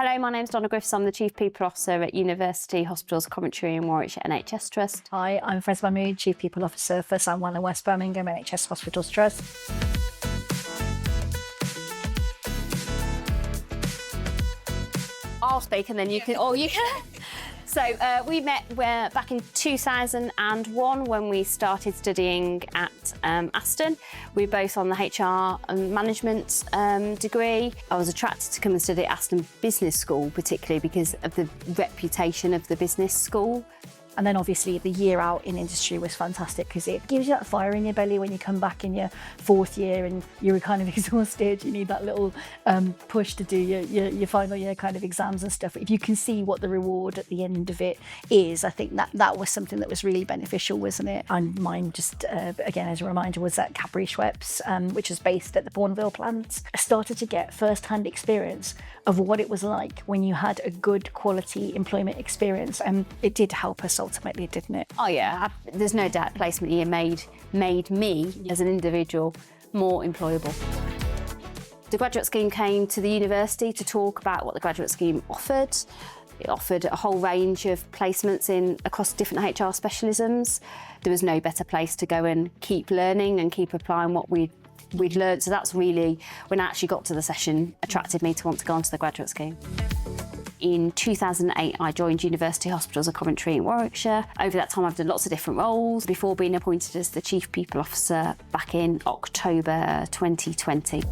Hello, my name's Donna Griffiths. I'm the Chief People Officer at University Hospitals Coventry and Warwickshire NHS Trust. Hi, I'm Freiza Donna, Chief People Officer for San Juan and West Birmingham NHS Hospitals Trust. I'll speak and then you can, or you can. So we met back in 2001 when we started studying at Aston. We were both on the HR and management degree. I was attracted to come and study at Aston Business School, particularly because of the reputation of the business school. And then obviously the year out in industry was fantastic because it gives you that fire in your belly when you come back in your fourth year and you're kind of exhausted. You need that little push to do your final year kind of exams and stuff. If you can see what the reward at the end of it is, I think that was something that was really beneficial, wasn't it? And mine just, again, as a reminder, was at Cadbury Schweppes, which is based at the Bourneville plant. I started to get first-hand experience of what it was like when you had a good quality employment experience. And it did help us ultimately, didn't it? Oh yeah, there's no doubt placement year made me as an individual more employable. The graduate scheme came to the university to talk about what the graduate scheme offered. It offered a whole range of placements across different HR specialisms. There was no better place to go and keep learning and keep applying what we'd learned. So that's really, when I actually got to the session, attracted me to want to go onto the graduate scheme. In 2008, I joined University Hospitals of Coventry in Warwickshire. Over that time, I've done lots of different roles before being appointed as the Chief People Officer back in October 2020.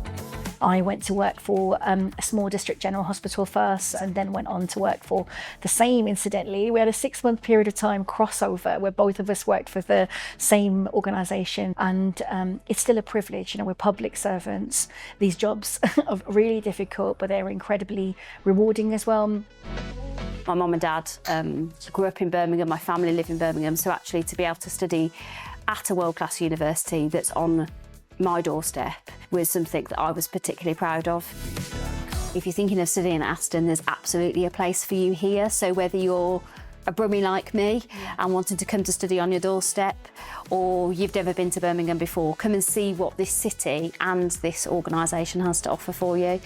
I went to work for a small district general hospital first and then went on to work for the same, incidentally. We had a 6-month period of time crossover where both of us worked for the same organisation, and it's still a privilege. You know, we're public servants. These jobs are really difficult, but they're incredibly rewarding as well. My mum and dad grew up in Birmingham, my family live in Birmingham, so actually to be able to study at a world-class university that's on my doorstep was something that I was particularly proud of. If you're thinking of studying at Aston, there's absolutely a place for you here. So whether you're a brummie like me and wanting to come to study on your doorstep, or you've never been to Birmingham before, come and see what this city and this organisation has to offer for you,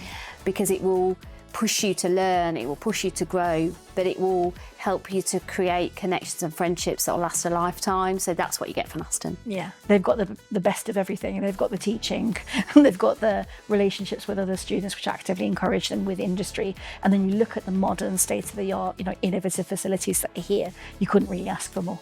because it will push you to learn, it will push you to grow, but it will help you to create connections and friendships that will last a lifetime. So that's what you get from Aston. Yeah, they've got the best of everything. They've got the teaching, they've got the relationships with other students, which actively encourage them with industry. And then you look at the modern state-of-the-art, innovative facilities that are here. You couldn't really ask for more.